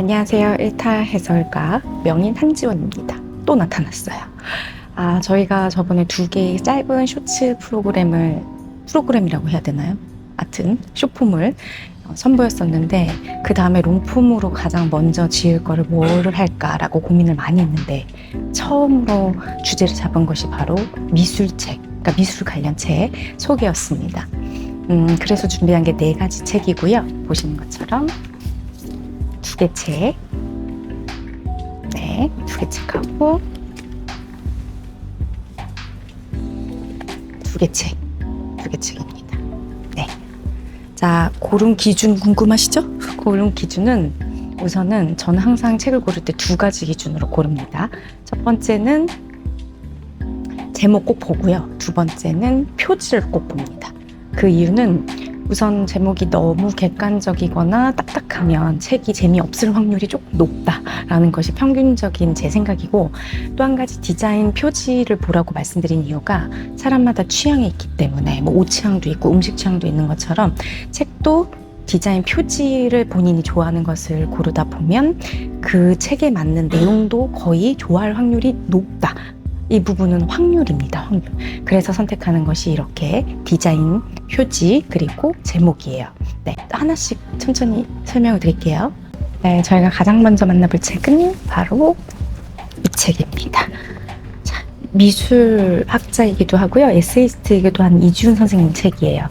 안녕하세요. 일타 해설가 명인 한지원입니다. 또 나타났어요. 저희가 저번에 2개의 짧은 쇼츠 프로그램이라고 해야 되나요? 하여튼 쇼폼을 선보였었는데 그 다음에 롱폼으로 가장 먼저 지을 거를 뭐를 할까라고 고민을 많이 했는데 처음으로 주제를 잡은 것이 바로 미술책, 그러니까 미술 관련 책 소개였습니다. 그래서 준비한 게 4가지 책이고요. 보시는 것처럼 2개 책, 네, 2개 책하고 2개 책입니다. 네. 자, 고른 기준 궁금하시죠? 고른 기준은 우선은 저는 항상 책을 고를 때 2가지 기준으로 고릅니다. 첫 번째는 제목 꼭 보고요. 2번째는 표지를 꼭 봅니다. 그 이유는 우선 제목이 너무 객관적이거나 딱딱하면 책이 재미없을 확률이 조금 높다라는 것이 평균적인 제 생각이고, 또 한 가지 디자인 표지를 보라고 말씀드린 이유가 사람마다 취향이 있기 때문에 뭐 옷 취향도 있고 음식 취향도 있는 것처럼 책도 디자인 표지를 본인이 좋아하는 것을 고르다 보면 그 책에 맞는 내용도 거의 좋아할 확률이 높다. 이 부분은 확률입니다. 확률. 그래서 선택하는 것이 이렇게 디자인, 표지, 그리고 제목이에요. 네, 하나씩 천천히 설명을 드릴게요. 네, 저희가 가장 먼저 만나볼 책은 바로 이 책입니다. 자, 미술학자이기도 하고요. 에세이스트이기도 한 이지훈 선생님 책이에요.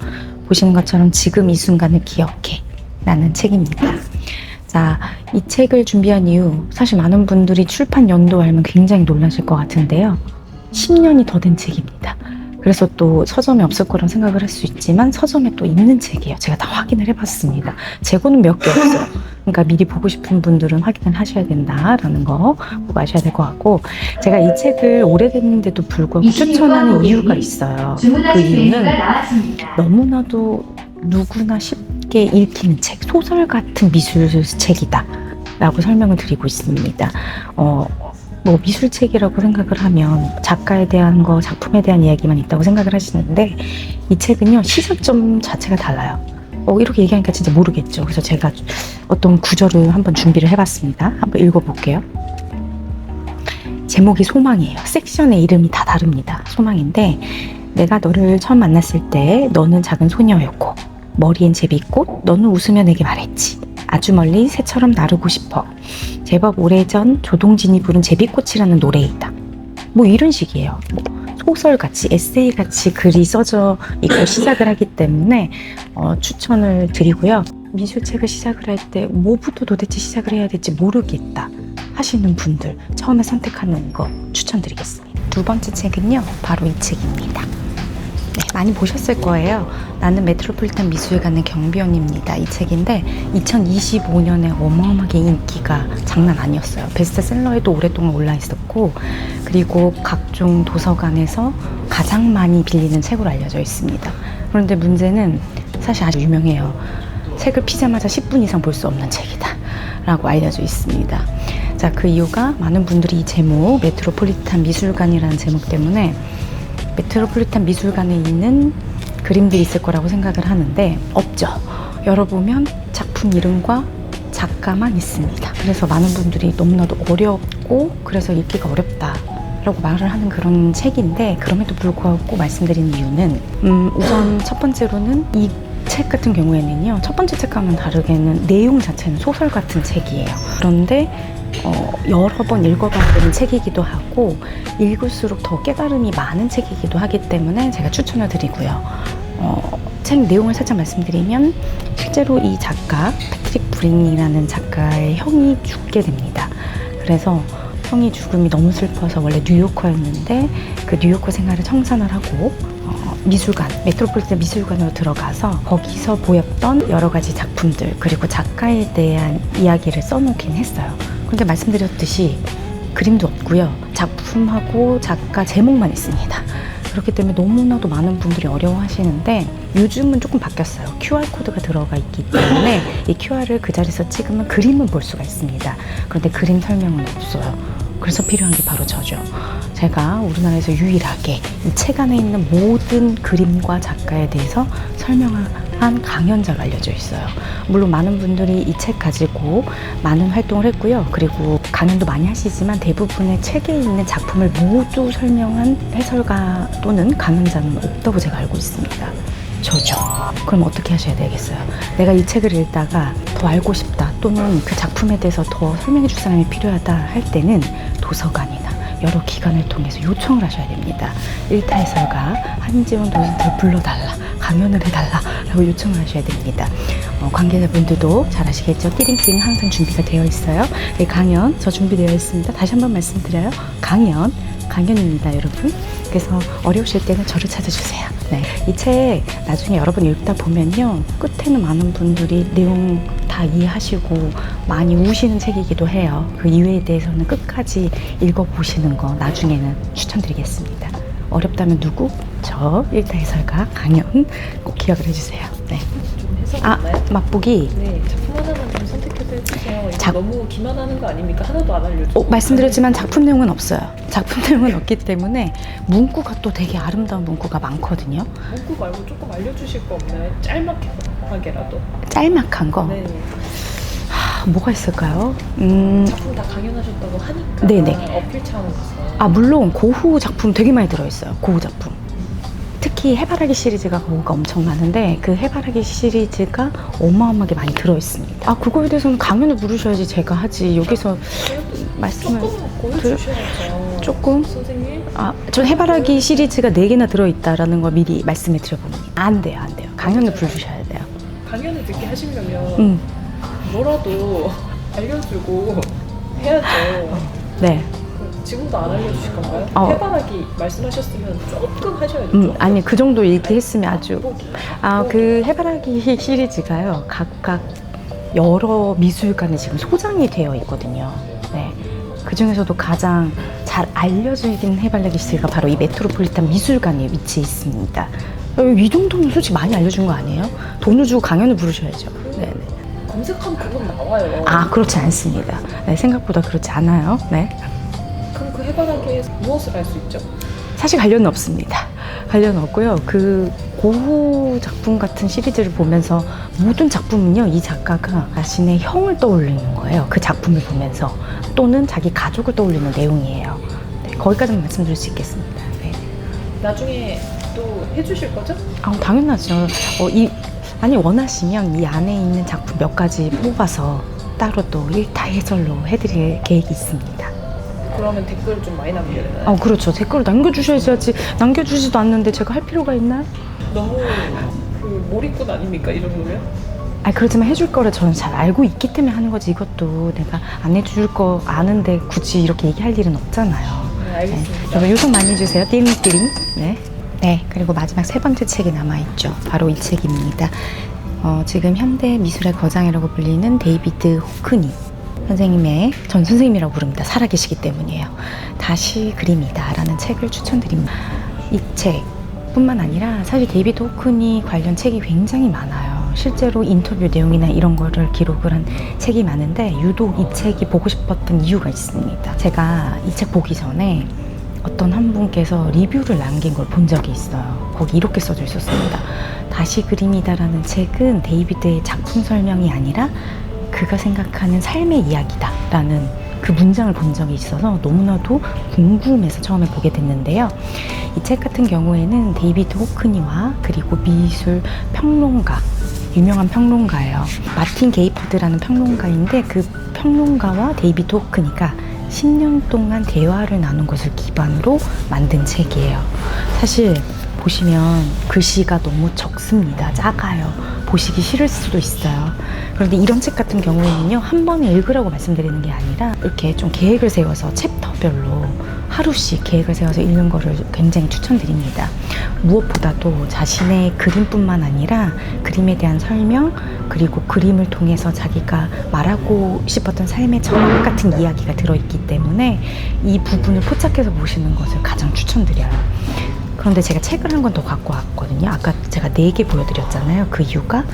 보시는 것처럼 지금 이 순간을 기억해 라는 책입니다. 자, 이 책을 준비한 이유, 사실 많은 분들이 출판 연도 알면 굉장히 놀라실 것 같은데요. 10년이 더 된 책입니다. 그래서 또 서점에 없을 거라고 생각을 할 수 있지만 서점에 또 있는 책이에요. 제가 다 확인을 해봤습니다. 재고는 몇 개 없어요. 그러니까 미리 보고 싶은 분들은 확인을 하셔야 된다라는 거 꼭 아셔야 될 것 같고, 제가 이 책을 오래됐는데도 불구하고 추천하는 이유가 있어요. 그 이유는 너무나도 누구나 쉽게 읽히는 책, 소설 같은 미술책이다 라고 설명을 드리고 있습니다. 뭐 미술책이라고 생각을 하면 작가에 대한 거, 작품에 대한 이야기만 있다고 생각을 하시는데, 이 책은요 시작점 자체가 달라요. 이렇게 얘기하니까 진짜 모르겠죠. 그래서 제가 어떤 구절을 한번 준비를 해봤습니다. 한번 읽어볼게요. 제목이 소망이에요. 섹션의 이름이 다 다릅니다. 소망인데, 내가 너를 처음 만났을 때 너는 작은 소녀였고 머리엔 제비꽃, 너는 웃으며 내게 말했지. 아주 멀리 새처럼 나르고 싶어. 제법 오래전 조동진이 부른 제비꽃이라는 노래이다. 뭐 이런 식이에요. 소설같이, 에세이같이 글이 써져 있고 시작을 하기 때문에 추천을 드리고요. 미술책을 시작을 할 때 뭐부터 도대체 시작을 해야 될지 모르겠다 하시는 분들, 처음에 선택하는 거 추천드리겠습니다. 2번째 책은요, 바로 이 책입니다. 네, 많이 보셨을 거예요. 나는 메트로폴리탄 미술관의 경비원입니다. 이 책인데 2025년에 어마어마하게 인기가 장난 아니었어요. 베스트셀러에도 오랫동안 올라 있었고, 그리고 각종 도서관에서 가장 많이 빌리는 책으로 알려져 있습니다. 그런데 문제는 사실 아주 유명해요. 책을 피자마자 10분 이상 볼 수 없는 책이다 라고 알려져 있습니다. 자, 그 이유가 많은 분들이 이 제목, 메트로폴리탄 미술관이라는 제목 때문에 메트로폴리탄 미술관에 있는 그림들이 있을 거라고 생각을 하는데 없죠. 열어보면 작품 이름과 작가만 있습니다. 그래서 많은 분들이 너무나도 어렵고 그래서 읽기가 어렵다 라고 말을 하는 그런 책인데, 그럼에도 불구하고 말씀드린 이유는 우선 첫 번째로는 이 책 같은 경우에는요, 첫 번째 책과는 다르게는 내용 자체는 소설 같은 책이에요. 그런데 여러 번 읽어봐야 되는 책이기도 하고 읽을수록 더 깨달음이 많은 책이기도 하기 때문에 제가 추천을 드리고요. 책 내용을 살짝 말씀드리면, 실제로 이 작가 패트릭 브린이라는 작가의 형이 죽게 됩니다. 그래서 형이 죽음이 너무 슬퍼서 원래 뉴요커였는데 그 뉴요커 생활을 청산을 하고 미술관, 메트로폴리탄 미술관으로 들어가서 거기서 보였던 여러 가지 작품들, 그리고 작가에 대한 이야기를 써놓긴 했어요. 그런데 말씀드렸듯이 그림도 없고요. 작품하고 작가 제목만 있습니다. 그렇기 때문에 너무나도 많은 분들이 어려워하시는데, 요즘은 조금 바뀌었어요. QR코드가 들어가 있기 때문에 이 QR을 그 자리에서 찍으면 그림을 볼 수가 있습니다. 그런데 그림 설명은 없어요. 그래서 필요한 게 바로 저죠. 제가 우리나라에서 유일하게 이 책 안에 있는 모든 그림과 작가에 대해서 설명을 유명한 강연자로 알려져 있어요. 물론 많은 분들이 이 책 가지고 많은 활동을 했고요. 그리고 강연도 많이 하시지만 대부분의 책에 있는 작품을 모두 설명한 해설가 또는 강연자는 없다고 제가 알고 있습니다. 저죠. 그럼 어떻게 하셔야 되겠어요? 내가 이 책을 읽다가 더 알고 싶다 또는 그 작품에 대해서 더 설명해 줄 사람이 필요하다 할 때는 도서관이나 여러 기관을 통해서 요청을 하셔야 됩니다. 일타 해설가 한지원 도슨트를 불러달라, 강연을 해달라 라고 요청을 하셔야 됩니다. 관계자분들도 잘 아시겠죠? 띠링띠링 항상 준비가 되어 있어요. 네, 강연 저 준비되어 있습니다. 다시 한번 말씀드려요. 강연입니다, 여러분. 그래서 어려우실 때는 저를 찾아주세요. 네, 이 책 나중에 여러분 읽다 보면요, 끝에는 많은 분들이 내용 다 이해하시고 많이 우시는 책이기도 해요. 그 이유에 대해서는 끝까지 읽어보시는 거 나중에는 추천드리겠습니다. 어렵다면 누구? 저 일타 해설가 강연 꼭 기억을 해주세요. 네. 좀 해석 없나요? 맛보기. 네, 작품 하나만 좀 선택해서 해주세요. 이거 너무 기만하는 거 아닙니까? 하나도 안 알려주고. 말씀드렸지만 작품 내용은 없어요. 작품 내용은 없기 때문에 문구가 또 되게 아름다운 문구가 많거든요. 문구 말고 조금 알려주실 거 없나요? 짤막하게라도. 짤막한 거? 네. 뭐가 있을까요? 작품 다 강연하셨다고 하니까. 네네. 어필 차원에서. 물론 고후 작품 되게 많이 들어있어요. 고후 작품. 특히 해바라기 시리즈가 고후가 엄청 많은데 그 해바라기 시리즈가 어마어마하게 많이 들어있습니다. 그거에 대해서는 강연을 부르셔야지 제가 하지. 여기서 말씀을 조금 보여주셔야죠. 조금? 선생님? 전 해바라기 시리즈가 4개나 들어있다라는 걸 미리 말씀을 드려봅니다. 안 돼요. 강연을 부르셔야 돼요. 강연을 듣게 하시려면 뭐라도 알려주고 해야죠. 네. 지금도 안 알려주실 건가요? 해바라기 말씀하셨으면 조금 하셔야죠. 아니, 그 정도 얘기했으면 아주. 그 해바라기 시리즈가요, 각각 여러 미술관에 지금 소장이 되어 있거든요. 네. 그 중에서도 가장 잘 알려지긴 해바라기 시리즈가 바로 이 메트로폴리탄 미술관에 위치해 있습니다. 이 정도면 솔직히 많이 알려준 거 아니에요? 돈을 주고 강연을 부르셔야죠. 네네. 검색하면 그건 나와요. 그렇지 않습니다. 네, 생각보다 그렇지 않아요. 네. 그럼 그 해바라기에서 무엇을 할 수 있죠? 사실 관련은 없습니다. 관련은 없고요. 그 고후 작품 같은 시리즈를 보면서 모든 작품은요, 이 작가가 자신의 형을 떠올리는 거예요. 그 작품을 보면서. 또는 자기 가족을 떠올리는 내용이에요. 네, 거기까지만 말씀드릴 수 있겠습니다. 네. 나중에 또 해주실 거죠? 당연하죠. 원하시면 이 안에 있는 작품 몇 가지 뽑아서 따로 또 일타 해설로 해드릴 계획이 있습니다. 그러면 댓글 좀 많이 남겨야 되나요? 그렇죠. 댓글을 남겨주셔야지. 남겨주지도 않는데 제가 할 필요가 있나요? 너무 몰입꾼 아닙니까, 이 정도면? 그렇지만 해줄 거를 저는 잘 알고 있기 때문에 하는 거지. 이것도 내가 안 해줄 거 아는데 굳이 이렇게 얘기할 일은 없잖아요. 네, 알겠습니다. 여러분 요청 많이 해주세요. 띠링띠링. 네. 그리고 마지막 3번째 책이 남아있죠. 바로 이 책입니다. 지금 현대 미술의 거장이라고 불리는 데이비드 호크니 전 선생님이라고 부릅니다. 살아계시기 때문이에요. 다시 그림이다 라는 책을 추천드립니다. 이 책뿐만 아니라 사실 데이비드 호크니 관련 책이 굉장히 많아요. 실제로 인터뷰 내용이나 이런 거를 기록을 한 책이 많은데 유독 이 책이 보고 싶었던 이유가 있습니다. 제가 이 책 보기 전에 어떤 한 분께서 리뷰를 남긴 걸 본 적이 있어요. 거기 이렇게 써져 있었습니다. 다시 그림이다라는 책은 데이비드의 작품 설명이 아니라 그가 생각하는 삶의 이야기다 라는 그 문장을 본 적이 있어서 너무나도 궁금해서 처음에 보게 됐는데요. 이 책 같은 경우에는 데이비드 호크니와 그리고 미술 평론가, 유명한 평론가예요. 마틴 게이퍼드라는 평론가인데 그 평론가와 데이비드 호크니가 10년 동안 대화를 나눈 것을 기반으로 만든 책이에요. 사실 보시면 글씨가 너무 적습니다. 작아요. 보시기 싫을 수도 있어요. 그런데 이런 책 같은 경우에는요, 한 번에 읽으라고 말씀드리는 게 아니라 이렇게 좀 계획을 세워서 챕터별로 하루씩 계획을 세워서 읽는 거를 굉장히 추천드립니다. 무엇보다도 자신의 그림뿐만 아니라 그림에 대한 설명, 그리고 그림을 통해서 자기가 말하고 싶었던 삶의 철학 같은 이야기가 들어있기 때문에 이 부분을 포착해서 보시는 것을 가장 추천드려요. 그런데 제가 책을 한 권 더 갖고 왔거든요. 아까 제가 4개 보여드렸잖아요. 그 이유가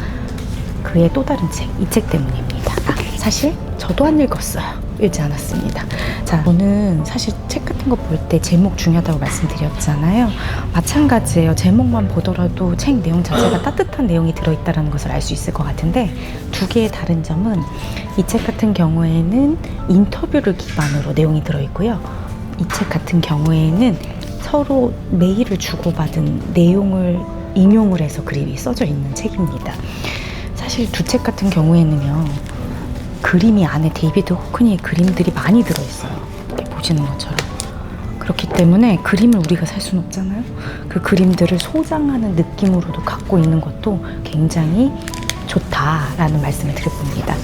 그의 또 다른 책, 이 책 때문입니다. 사실 저도 안 읽었어요. 읽지 않았습니다. 자, 저는 사실 책 같은 거 볼 때 제목 중요하다고 말씀드렸잖아요. 마찬가지예요. 제목만 보더라도 책 내용 자체가 따뜻한 내용이 들어있다는 것을 알 수 있을 것 같은데, 두 개의 다른 점은 이 책 같은 경우에는 인터뷰를 기반으로 내용이 들어있고요. 이 책 같은 경우에는 서로 메일을 주고받은 내용을 인용을 해서 글이 써져 있는 책입니다. 사실 두 책 같은 경우에는요, 그림이 안에 데이비드 호크니의 그림들이 많이 들어있어요. 이렇게 보시는 것처럼. 그렇기 때문에 그림을 우리가 살 수는 없잖아요. 그 그림들을 소장하는 느낌으로도 갖고 있는 것도 굉장히 좋다라는 말씀을 드려봅니다.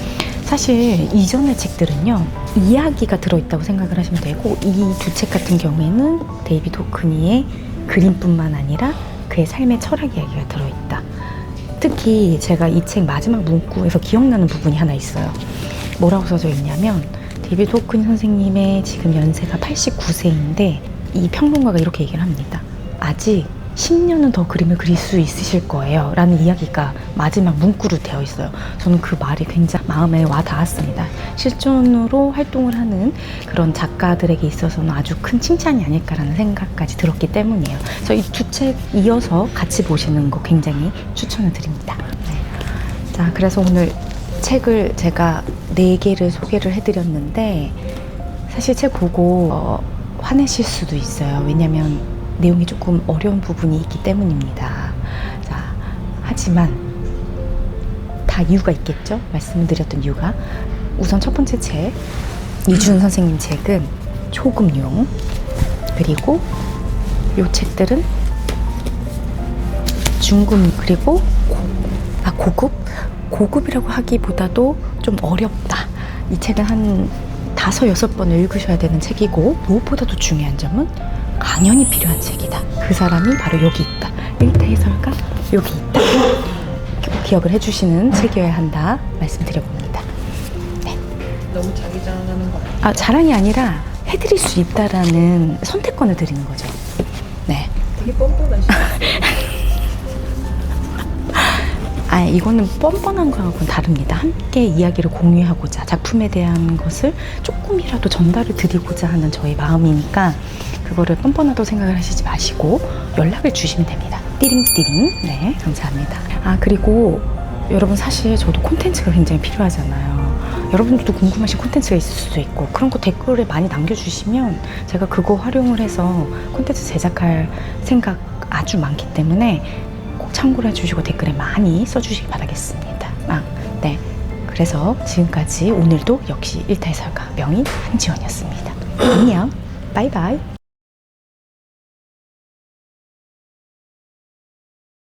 사실 이전의 책들은요, 이야기가 들어있다고 생각을 하시면 되고, 이 두 책 같은 경우에는 데이비드 호크니의 그림뿐만 아니라 그의 삶의 철학 이야기가 들어있다. 특히 제가 이 책 마지막 문구에서 기억나는 부분이 하나 있어요. 뭐라고 써져 있냐면, 데이비드 호크니 선생님의 지금 연세가 89세인데 이 평론가가 이렇게 얘기를 합니다. 아직 10년은 더 그림을 그릴 수 있으실 거예요 라는 이야기가 마지막 문구로 되어 있어요. 저는 그 말이 굉장히 마음에 와 닿았습니다. 실존으로 활동을 하는 그런 작가들에게 있어서는 아주 큰 칭찬이 아닐까라는 생각까지 들었기 때문이에요. 그래서 이 두 책 이어서 같이 보시는 거 굉장히 추천을 드립니다. 네. 자, 그래서 오늘 책을 제가 4개를 소개를 해드렸는데, 사실 책 보고 화내실 수도 있어요. 왜냐면 내용이 조금 어려운 부분이 있기 때문입니다. 자, 하지만 다 이유가 있겠죠? 말씀드렸던 이유가. 우선 첫 번째 책, 이준 선생님 책은 초급용, 그리고 이 책들은 중급, 그리고 고급? 고급이라고 하기보다도 좀 어렵다. 이 책은 한 5-6번을 읽으셔야 되는 책이고, 무엇보다도 중요한 점은 강연이 필요한 책이다. 그 사람이 바로 여기 있다. 일타해설가 여기 있다. 기억을 해주시는 책이어야 한다 말씀드려봅니다. 네. 너무 자기 자랑하는 거 아니에요? 아, 자랑이 아니라 해드릴 수 있다라는 선택권을 드리는 거죠. 네. 되게 뻔뻔하시죠? 아, 이거는 뻔뻔한 거하고는 다릅니다. 함께 이야기를 공유하고자, 작품에 대한 것을 조금이라도 전달을 드리고자 하는 저의 마음이니까 그거를 뻔뻔하다고 생각을 하시지 마시고 연락을 주시면 됩니다. 띠링띠링. 네, 감사합니다. 아, 그리고 여러분, 사실 저도 콘텐츠가 굉장히 필요하잖아요. 여러분들도 궁금하신 콘텐츠가 있을 수도 있고, 그런 거 댓글에 많이 남겨주시면 제가 그거 활용을 해서 콘텐츠 제작할 생각 아주 많기 때문에 꼭 참고를 해주시고 댓글에 많이 써주시기 바라겠습니다. 네. 그래서 지금까지 오늘도 역시 일타해설가 명인 한지원이었습니다. 안녕. 바이바이.